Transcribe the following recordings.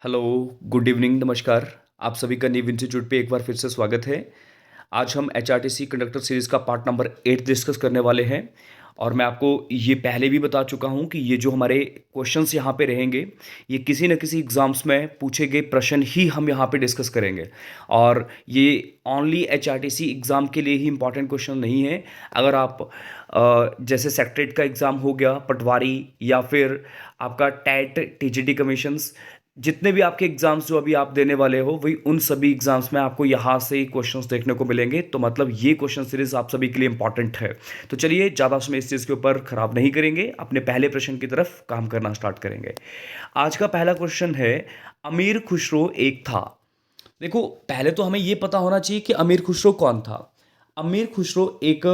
Hello, good evening, नमस्कार। आप सभी का नीव इंस्टीट्यूट पे एक बार फिर से स्वागत है। आज हम एचआरटीसी कंडक्टर सीरीज़ का पार्ट नंबर 8 डिस्कस करने वाले हैं। और मैं आपको ये पहले भी बता चुका हूँ कि ये जो हमारे क्वेश्चंस यहाँ पे रहेंगे, ये किसी न किसी एग्ज़ाम्स में पूछे गए प्रश्न ही हम यहाँ पे डिस्कस करेंगे। और ये ओनली एचआरटीसी एग्ज़ाम के लिए ही इम्पॉर्टेंट क्वेश्चन नहीं है। अगर आप जैसे सेक्रेट का एग्ज़ाम हो गया, पटवारी, या फिर आपका टैट टीजीटी कमीशंस, जितने भी आपके एग्जाम्स जो अभी आप देने वाले हो, वही उन सभी एग्जाम्स में आपको यहाँ से क्वेश्चंस देखने को मिलेंगे। तो मतलब ये क्वेश्चन सीरीज आप सभी के लिए इंपॉर्टेंट है। तो चलिए, ज़्यादा समय इस चीज़ के ऊपर खराब नहीं करेंगे, अपने पहले प्रश्न की तरफ काम करना स्टार्ट करेंगे। आज का पहला क्वेश्चन है, अमीर खुसरो एक था। देखो, पहले तो हमें ये पता होना चाहिए कि अमीर खुसरो कौन था। अमीर खुसरो एक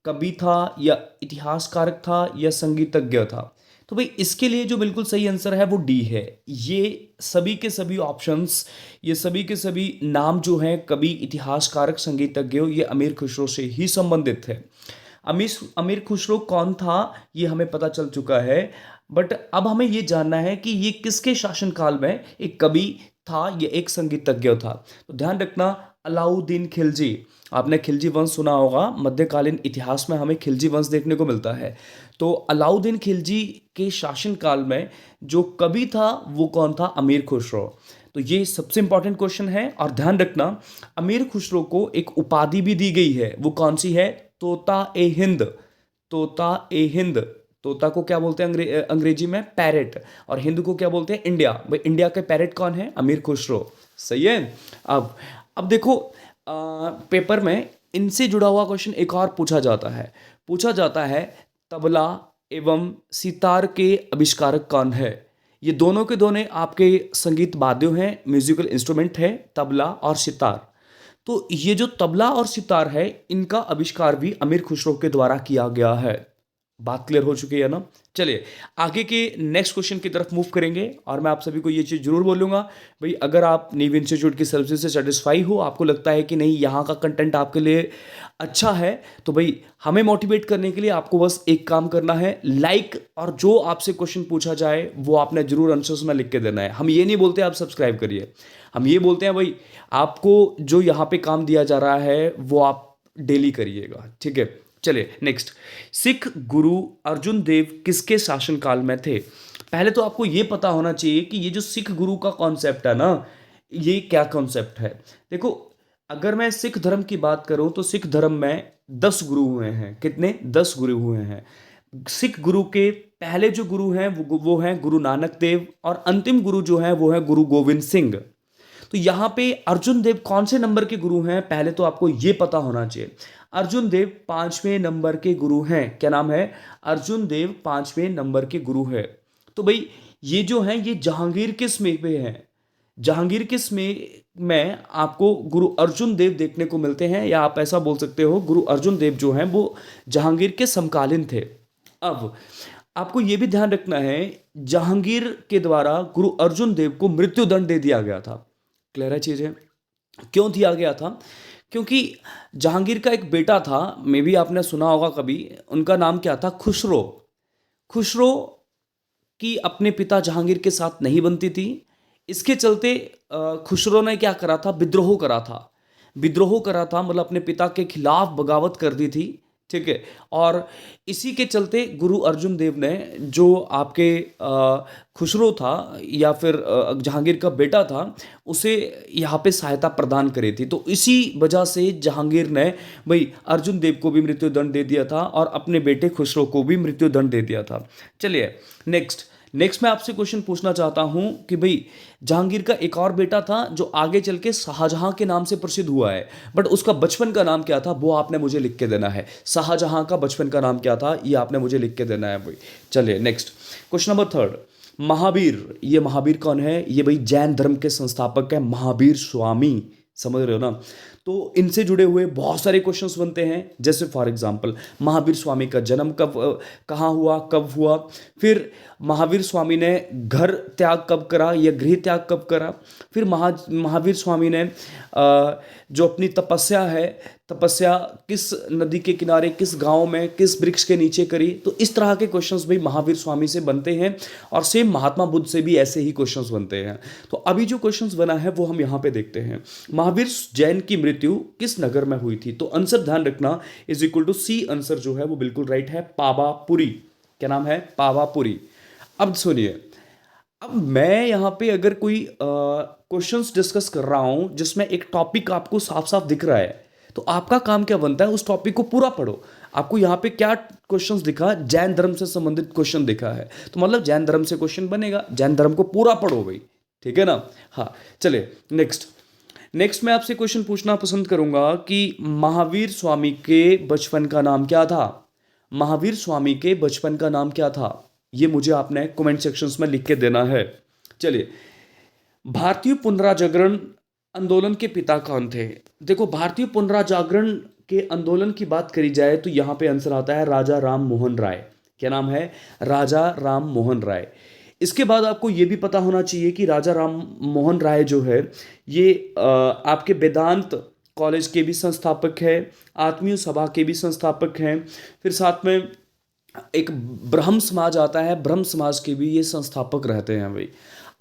कवि था, या इतिहासकारक था, या संगीतज्ञ था। तो भाई, इसके लिए जो बिल्कुल सही आंसर है वो डी है। ये सभी के सभी ऑप्शंस, ये सभी के सभी नाम जो हैं, कवि, इतिहासकारक, संगीतज्ञ, ये अमीर खुसरो से ही संबंधित है। अमीर अमीर खुसरो कौन था, ये हमें पता चल चुका है। बट अब हमें ये जानना है कि ये किसके शासनकाल में एक कवि था, ये एक संगीतज्ञ था। तो ध्यान रखना, अलाउद्दीन खिलजी। आपने खिलजी वंश सुना होगा, मध्यकालीन इतिहास में हमें खिलजी वंश देखने को मिलता है। तो अलाउद्दीन खिलजी के शासनकाल में जो कवि था वो कौन था? अमीर खुसरो। तो ये सबसे इंपॉर्टेंट क्वेश्चन है। और ध्यान रखना, अमीर खुसरो को एक उपाधि भी दी गई है। वो कौन सी है? तोता ए हिंद। तोता ए हिंद। तोता को क्या बोलते हैं अंग्रेजी में? पैरेट। और हिंद को क्या बोलते हैं? इंडिया। भाई, इंडिया के पैरेट कौन है? अमीर खुसरो। सही है। अब देखो, पेपर में इनसे जुड़ा हुआ क्वेश्चन एक और पूछा जाता है, तबला एवं सितार के आविष्कारक कौन है? ये दोनों के दोनों आपके संगीत वाद्यों हैं, म्यूजिकल इंस्ट्रूमेंट है, तबला और सितार। तो ये जो तबला और सितार है, इनका आविष्कार भी अमीर खुसरो के द्वारा किया गया है। बात क्लियर हो चुकी है ना? चलिए, आगे के नेक्स्ट क्वेश्चन की तरफ मूव करेंगे। और मैं आप सभी को ये चीज़ जरूर बोलूँगा, भाई, अगर आप नीव इंस्टीट्यूट की सर्विस से सेटिस्फाई हो, आपको लगता है कि नहीं, यहाँ का कंटेंट आपके लिए अच्छा है, तो भाई, हमें मोटिवेट करने के लिए आपको बस एक काम करना है, लाइक, और जो आपसे क्वेश्चन पूछा जाए वो आपने जरूर आंसर्स में लिख के देना है। हम ये नहीं बोलते आप सब्सक्राइब करिए, हम ये बोलते हैं भाई, आपको जो यहाँ पे काम दिया जा रहा है वो आप डेली करिएगा, ठीक है? चलिए नेक्स्ट, सिख गुरु अर्जुन देव किसके शासनकाल में थे? पहले तो आपको ये पता होना चाहिए कि ये जो सिख गुरु का कॉन्सेप्ट है ना, ये क्या कॉन्सेप्ट है। देखो, अगर मैं सिख धर्म की बात करूं तो सिख धर्म में 10 गुरु हुए हैं। कितने? 10 गुरु हुए हैं। सिख गुरु के पहले जो गुरु हैं वो हैं गुरु नानक देव, और अंतिम गुरु जो है वो है गुरु गोविंद सिंह। तो यहाँ पे अर्जुन देव कौन से नंबर के गुरु हैं, पहले तो आपको ये पता होना चाहिए। अर्जुन देव 5वें नंबर के गुरु हैं। क्या नाम है? अर्जुन देव 5वें नंबर के गुरु है। तो भाई, ये जो हैं, ये जहांगीर किस में पे हैं? जहांगीर किस में आपको गुरु अर्जुन देव देखने को मिलते हैं, या आप ऐसा बोल सकते हो, गुरु अर्जुन देव जो हैं वो जहांगीर के समकालीन थे। अब आपको यह भी ध्यान रखना है, जहांगीर के द्वारा गुरु अर्जुन देव को मृत्युदंड दे दिया गया था। क्लियर है चीजें? क्यों दिया गया था? क्योंकि जहांगीर का एक बेटा था, मे भी आपने सुना होगा कभी, उनका नाम क्या था? खुसरो। खुसरो की अपने पिता जहांगीर के साथ नहीं बनती थी। इसके चलते खुसरो ने क्या करा था? विद्रोह करा था। विद्रोह करा था मतलब अपने पिता के खिलाफ बगावत कर दी थी, ठीक है? और इसी के चलते गुरु अर्जुन देव ने, जो आपके खुसरो था, या फिर जहांगीर का बेटा था, उसे यहाँ पे सहायता प्रदान करी थी। तो इसी वजह से जहांगीर ने भाई अर्जुन देव को भी मृत्युदंड दे दिया था, और अपने बेटे खुसरो को भी मृत्युदंड दे दिया था। चलिए नेक्स्ट मैं आपसे क्वेश्चन पूछना चाहता हूं कि भाई, जहांगीर का एक और बेटा था जो आगे चल के शाहजहां के नाम से प्रसिद्ध हुआ है, बट उसका बचपन का नाम क्या था वो आपने मुझे लिख के देना है। शाहजहां का बचपन का नाम क्या था, ये आपने मुझे लिख के देना है भाई। चलिए नेक्स्ट, क्वेश्चन नंबर 3, महावीर। ये महावीर कौन है? ये भाई जैन धर्म के संस्थापक है, महावीर स्वामी। समझ रहे हो ना। तो इनसे जुड़े हुए बहुत सारे क्वेश्चंस बनते हैं, जैसे फॉर एग्जांपल महावीर स्वामी का जन्म कहाँ हुआ, कब हुआ, फिर महावीर स्वामी ने घर त्याग कब करा या गृह त्याग कब करा, फिर महावीर स्वामी ने जो अपनी तपस्या है, तपस्या किस नदी के किनारे, किस गांव में, किस वृक्ष के नीचे करी। तो इस तरह के क्वेश्चंस भी महावीर स्वामी से बनते हैं, और सेम महात्मा बुद्ध से भी ऐसे ही क्वेश्चंस बनते हैं। तो अभी जो क्वेश्चंस बना है वो हम यहाँ पे देखते हैं। महावीर जैन की मृत्यु किस नगर में हुई थी? तो आंसर ध्यान रखना is equal to C, answer जो है वो बिल्कुल राइट है, पावापुरी। क्या नाम है? पावापुरी। अब सुनिए, अब मैं यहाँ पे अगर कोई क्वेश्चंस डिस्कस कर रहा हूँ जिसमें एक टॉपिक आपको साफ साफ दिख रहा है, तो आपका काम क्या बनता है? उस टॉपिक को पूरा पढ़ो। आपको यहाँ पे क्या क्वेश्चंस दिखा? जैन धर्म से संबंधित क्वेश्चन दिखा है, तो मतलब जैन धर्म से क्वेश्चन बनेगा, जैन धर्म को पूरा पढ़ो भाई, ठीक है ना। हाँ, चले नेक्स्ट मैं आपसे क्वेश्चन पूछना पसंद करूंगा कि महावीर स्वामी के बचपन का नाम क्या था? महावीर स्वामी के बचपन का नाम क्या था? ये मुझे आपने कमेंट सेक्शंस में लिख के देना है। चलिए, भारतीय पुनराजागरण आंदोलन के पिता कौन थे? देखो, भारतीय पुनराजागरण के आंदोलन की बात करी जाए तो यहाँ पे आंसर आता है राजा राम मोहन राय। क्या नाम है? राजा राम मोहन राय। इसके बाद आपको ये भी पता होना चाहिए कि राजा राम मोहन राय जो है ये आपके वेदांत कॉलेज के भी संस्थापक है, आत्मीय सभा के भी संस्थापक हैं, फिर साथ में एक ब्रह्म समाज आता है, ब्रह्म समाज के भी ये संस्थापक रहते हैं भाई।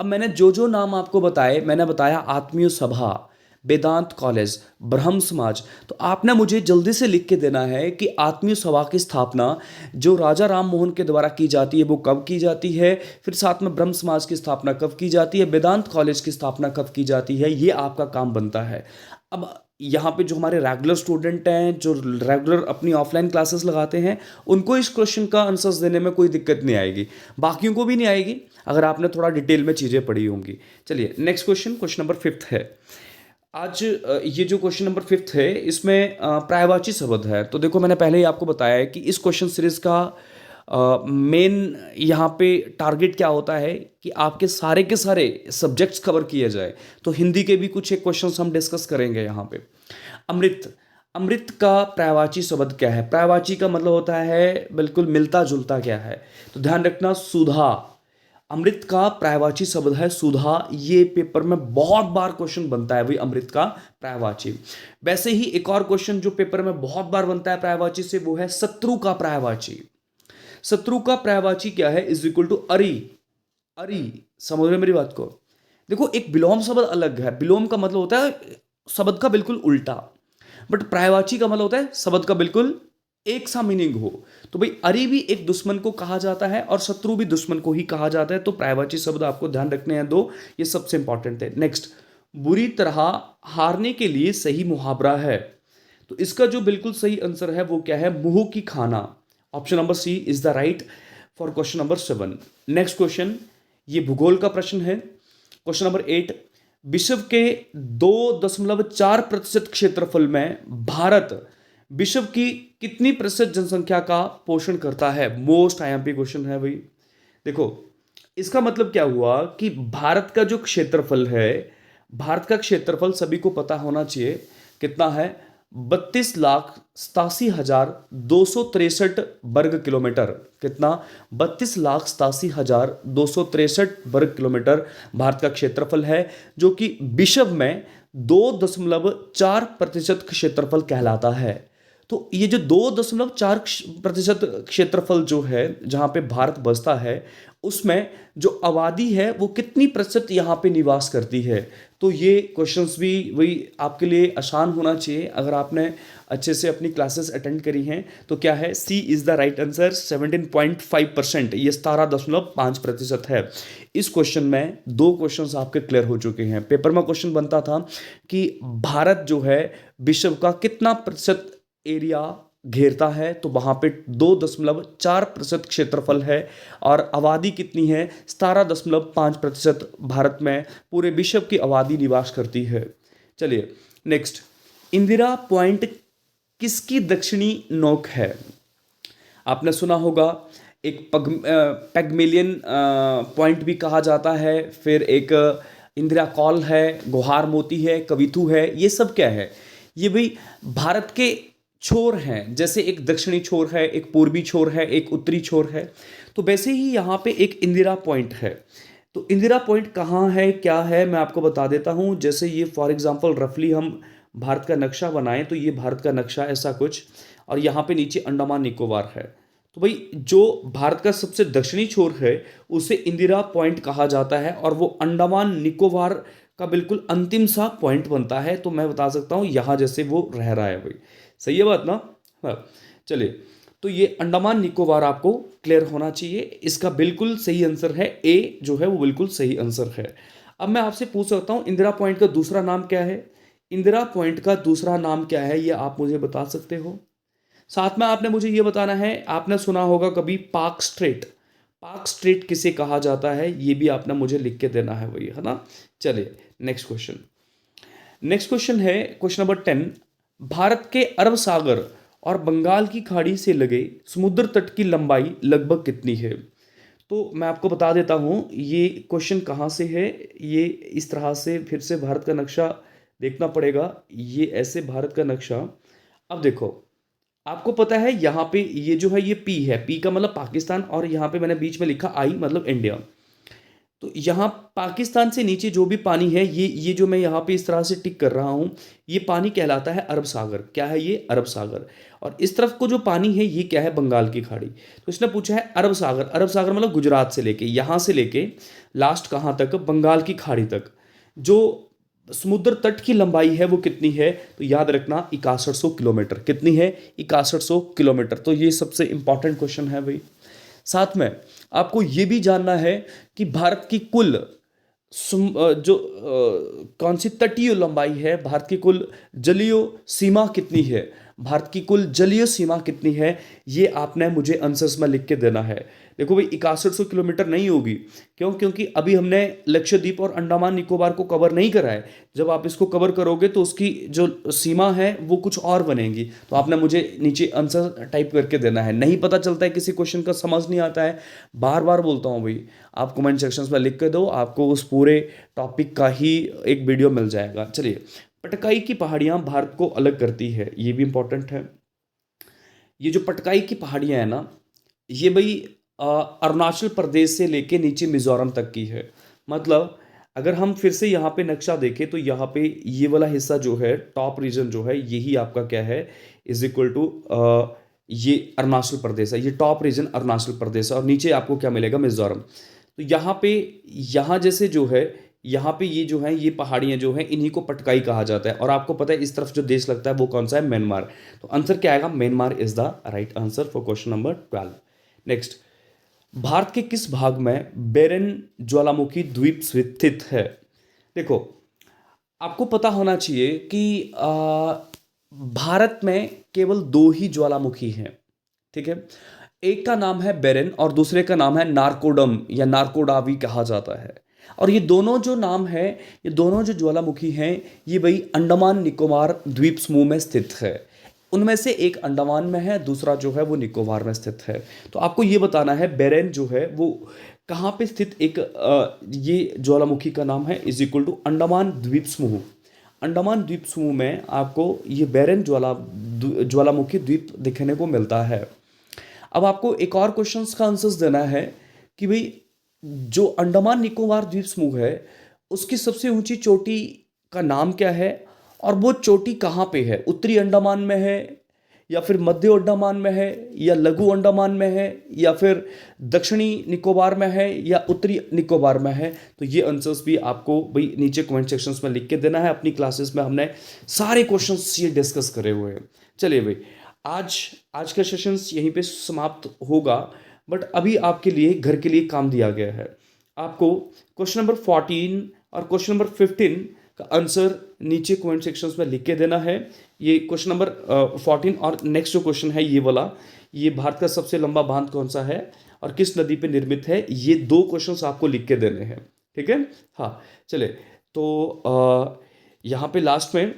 अब मैंने जो जो नाम आपको बताए, मैंने बताया आत्मीय सभा, वेदांत कॉलेज, ब्रह्म समाज। तो आपने मुझे जल्दी से लिख के देना है कि आत्मीय सभा की स्थापना जो राजा राम मोहन के द्वारा की जाती है वो कब की जाती है, फिर साथ में ब्रह्म समाज की स्थापना कब की जाती है, वेदांत कॉलेज की स्थापना कब की जाती है, ये आपका काम बनता है। अब यहाँ पे जो हमारे रेगुलर स्टूडेंट हैं, जो रेगुलर अपनी ऑफलाइन क्लासेस लगाते हैं, उनको इस क्वेश्चन का आंसर्स देने में कोई दिक्कत नहीं आएगी, बाकियों को भी नहीं आएगी अगर आपने थोड़ा डिटेल में चीज़ें पढ़ी होंगी। चलिए नेक्स्ट क्वेश्चन नंबर 5 है। आज ये जो क्वेश्चन नंबर 5 है इसमें पर्यायवाची शब्द है। तो देखो, मैंने पहले ही आपको बताया है कि इस क्वेश्चन सीरीज का मेन यहाँ पे टारगेट क्या होता है कि आपके सारे के सारे सब्जेक्ट्स कवर किए जाए। तो हिंदी के भी कुछ एक क्वेश्चंस हम डिस्कस करेंगे यहाँ पे। अमृत का पर्यायवाची शब्द क्या है? पर्यायवाची का मतलब होता है बिल्कुल मिलता जुलता क्या है, तो ध्यान रखना सुधा। अमृत का पर्यायवाची शब्द है सुधा। ये पेपर में बहुत बार क्वेश्चन बनता है भाई, अमृत का पर्यायवाची। वैसे ही एक और क्वेश्चन जो पेपर में बहुत बार बनता है पर्यायवाची से, वो है शत्रु का पर्यायवाची। शत्रु का पर्यायवाची क्या है? इज इक्वल टू अरि। समझ रहे मेरी बात को? देखो, एक विलोम शब्द अलग है। विलोम का मतलब होता है शब्द का बिल्कुल उल्टा, बट पर्यायवाची का मतलब होता है शब्द का बिल्कुल एक सा मीनिंग हो। तो भाई अरि भी एक दुश्मन को कहा जाता है और शत्रु भी दुश्मन को ही कहा जाता है। तो पर्यायवाची शब्द आपको ध्यान रखने हैं दो, ये सबसे इंपॉर्टेंट है। नेक्स्ट, बुरी तरह हारने के लिए सही मुहावरा है। तो इसका जो बिल्कुल सही आंसर है वो क्या है? मुंह की खाना। Option number C is the right for question number 7। Next question, ये भूगोल का प्रश्न है। क्वेश्चन नंबर 8, विश्व के 2.4% क्षेत्रफल में भारत विश्व की कितनी प्रतिशत जनसंख्या का पोषण करता है? मोस्ट आईएमपी क्वेश्चन है भाई। देखो, इसका मतलब क्या हुआ कि भारत का जो क्षेत्रफल है, भारत का क्षेत्रफल सभी को पता होना चाहिए कितना है? 32,87,263 वर्ग किलोमीटर। कितना? 32,87,263 वर्ग किलोमीटर भारत का क्षेत्रफल है, जो कि विश्व में 2.4% क्षेत्रफल कहलाता है। तो ये जो 2.4% क्षेत्रफल जो है जहाँ पे भारत बसता है, उसमें जो आबादी है वो कितनी प्रतिशत यहाँ पे निवास करती है? तो ये क्वेश्चंस भी वही आपके लिए आसान होना चाहिए अगर आपने अच्छे से अपनी क्लासेस अटेंड करी हैं। तो क्या है? सी इज़ द राइट आंसर, 17.5%। ये 17.5% है। इस क्वेश्चन में 2 क्वेश्चंस आपके क्लियर हो चुके हैं। पेपर में क्वेश्चन बनता था कि भारत जो है विश्व का कितना प्रतिशत एरिया घेरता है, तो वहाँ पे 2.4% क्षेत्रफल है और आबादी कितनी है? 17.5% भारत में पूरे विश्व की आबादी निवास करती है। चलिए नेक्स्ट, इंदिरा पॉइंट किसकी दक्षिणी नोक है? आपने सुना होगा, एक पैगमेलियन पॉइंट भी कहा जाता है, फिर एक इंदिरा कॉल है, गुहार मोती है, कविथु है, ये सब क्या है? ये भाई भारत के छोर हैं। जैसे एक दक्षिणी छोर है, एक पूर्वी छोर है, एक उत्तरी छोर है, तो वैसे ही यहाँ पे एक इंदिरा पॉइंट है। तो इंदिरा पॉइंट कहाँ है, क्या है, मैं आपको बता देता हूँ। जैसे ये फॉर एग्जांपल रफली हम भारत का नक्शा बनाएं तो ये भारत का नक्शा ऐसा कुछ, और यहाँ पे नीचे अंडमान निकोबार है। तो भाई जो भारत का सबसे दक्षिणी छोर है उसे इंदिरा पॉइंट कहा जाता है, और वो अंडमान निकोबार का बिल्कुल अंतिम सा पॉइंट बनता है। तो मैं बता सकता हूँ यहाँ जैसे वो रह रहा है भाई। सही है बात ना? हाँ, चलिए। तो ये अंडमान निकोबार आपको क्लियर होना चाहिए। इसका बिल्कुल सही आंसर है ए, जो है वो बिल्कुल सही आंसर है। अब मैं आपसे पूछ सकता हूँ इंदिरा पॉइंट का दूसरा नाम क्या है? इंदिरा पॉइंट का दूसरा नाम क्या है, ये आप मुझे बता सकते हो? साथ में आपने मुझे ये बताना है, आपने सुना होगा कभी पाक स्ट्रेट। पाक स्ट्रेट किसे कहा जाता है, ये भी आपने मुझे लिख के देना है भाई, है ना? चलिए नेक्स्ट क्वेश्चन। नेक्स्ट क्वेश्चन है क्वेश्चन नंबर 10। भारत के अरब सागर और बंगाल की खाड़ी से लगे समुद्र तट की लंबाई लगभग कितनी है? तो मैं आपको बता देता हूँ ये क्वेश्चन कहाँ से है। ये इस तरह से फिर से भारत का नक्शा देखना पड़ेगा। ये ऐसे भारत का नक्शा, अब देखो आपको पता है यहाँ पे ये जो है ये पी है, पी का मतलब पाकिस्तान, और यहाँ पे मैंने बीच में लिखा आई मतलब इंडिया। तो यहाँ पाकिस्तान से नीचे जो भी पानी है, ये जो मैं यहाँ पे इस तरह से टिक कर रहा हूँ, ये पानी कहलाता है अरब सागर। क्या है ये? अरब सागर। और इस तरफ को जो पानी है ये क्या है? बंगाल की खाड़ी। तो इसने पूछा है अरब सागर। अरब सागर मतलब गुजरात से लेके यहाँ से लेके लास्ट कहाँ तक? बंगाल की खाड़ी तक जो समुद्र तट की लंबाई है वो कितनी है? तो याद रखना 6100 किलोमीटर। कितनी है? 6100 किलोमीटर। तो ये सबसे इंपॉर्टेंट क्वेश्चन है भाई। साथ में आपको ये भी जानना है कि भारत की कुल कौन सी तटीय लंबाई है, भारत की कुल जलीय सीमा कितनी है, भारत की कुल जलीय सीमा कितनी है, ये आपने मुझे आंसर्स में लिख के देना है। देखो भाई 6100 किलोमीटर नहीं होगी। क्यों? क्योंकि अभी हमने लक्षद्वीप और अंडमान निकोबार को कवर नहीं करा है। जब आप इसको कवर करोगे तो उसकी जो सीमा है वो कुछ और बनेगी। तो आपने मुझे नीचे आंसर टाइप करके देना है। नहीं पता चलता है, किसी क्वेश्चन का समझ नहीं आता है, बार बार बोलता हूँ भाई, आप कमेंट सेक्शंस में लिख के दो, आपको उस पूरे टॉपिक का ही एक वीडियो मिल जाएगा। चलिए, पटकाई की पहाड़ियाँ भारत को अलग करती है, ये भी इंपॉर्टेंट है। ये जो पटकाई की पहाड़ियाँ हैं ना, ये भाई अरुणाचल प्रदेश से लेके नीचे मिजोरम तक की है। मतलब अगर हम फिर से यहाँ पे नक्शा देखें तो यहाँ पे ये वाला हिस्सा जो है, टॉप रीजन जो है, यही आपका क्या है? इज इक्वल टू ये अरुणाचल प्रदेश है। ये टॉप रीजन अरुणाचल प्रदेश है, और नीचे आपको क्या मिलेगा? मिजोरम। तो यहाँ पे, यहाँ जैसे जो है, यहाँ पे ये जो है, ये पहाड़ियाँ जो हैं, इन्हीं को पटकाई कहा जाता है। और आपको पता है इस तरफ जो देश लगता है वो कौन सा है? म्यांमार। तो आंसर क्या आएगा? Myanmar is the right answer for question number 12। Next, Bharat के किस भाग में बेरेन ज्वालामुखी द्वीप स्थित है? देखो, आपको पता होना चाहिए कि भारत में केवल दो ही ज्वालामुखी हैं, ठीक है? एक का नाम है बेरेन और दूसरे का नाम है नारकोडम या नारकोडावी कहा जाता है। और ये दोनों जो नाम है, ये दोनों जो ज्वालामुखी हैं, ये वही अंडमान निकोबार द्वीप समूह में स्थित है। उनमें से एक अंडमान में है, दूसरा जो है वो निकोबार में स्थित है। तो आपको ये बताना है बेरेन जो है वो कहाँ पे स्थित एक ये ज्वालामुखी का नाम है, इज इक्वल टू अंडमान द्वीप समूह। अंडमान द्वीप समूह में आपको ये बेरेन ज्वालामुखी द्वीप दिखने को मिलता है। अब आपको एक और क्वेश्चंस का आंसर्स देना है कि भाई जो अंडमान निकोबार द्वीप समूह है उसकी सबसे ऊंची चोटी का नाम क्या है, और वो चोटी कहाँ पे है? उत्तरी अंडमान में है, या फिर मध्य अंडमान में है, या लघु अंडमान में है, या फिर दक्षिणी निकोबार में है, या उत्तरी निकोबार में है? तो ये आंसर्स भी आपको भाई नीचे कमेंट सेक्शंस में लिख के देना है। अपनी क्लासेस में हमने सारे क्वेश्चंस ये डिस्कस करे हुए हैं। चलिए भाई, आज का सेशंस यहीं पे समाप्त होगा, बट अभी आपके लिए घर के लिए काम दिया गया है। आपको क्वेश्चन नंबर 14 और क्वेश्चन नंबर 15 का आंसर नीचे कमेंट सेक्शंस में लिख के देना है। ये क्वेश्चन नंबर 14 और नेक्स्ट जो क्वेश्चन है ये वाला, ये भारत का सबसे लंबा बांध कौन सा है और किस नदी पे निर्मित है, ये दो क्वेश्चंस आपको लिख के देने हैं, ठीक है? हाँ, चले तो यहाँ पे लास्ट में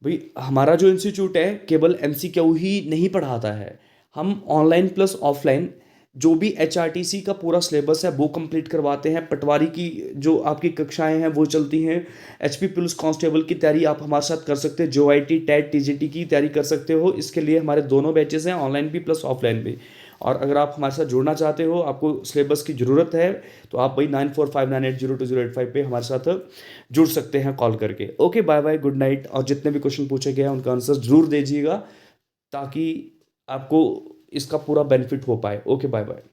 भाई हमारा जो इंस्टीट्यूट है केवल MCQ ही नहीं पढ़ाता है, हम ऑनलाइन प्लस ऑफलाइन जो भी एचआरटीसी का पूरा सिलेबस है वो कंप्लीट करवाते हैं। पटवारी की जो आपकी कक्षाएं हैं वो चलती हैं। एचपी पुलिस कांस्टेबल की तैयारी आप हमारे साथ कर सकते हैं। जो आई टी टेट टीजीटी की तैयारी कर सकते हो। इसके लिए हमारे दोनों बैचेस हैं, ऑनलाइन भी प्लस ऑफलाइन भी। और अगर आप हमारे साथ जुड़ना चाहते हो, आपको सिलेबस की ज़रूरत है, तो आप भाई 9459802085 पे हमारे साथ जुड़ सकते हैं कॉल करके। Okay, bye bye, good night. और जितने भी क्वेश्चन पूछे गए हैं उनका आंसर जरूर दीजिएगा, ताकि आपको इसका पूरा बेनिफिट हो पाए। Okay, bye bye.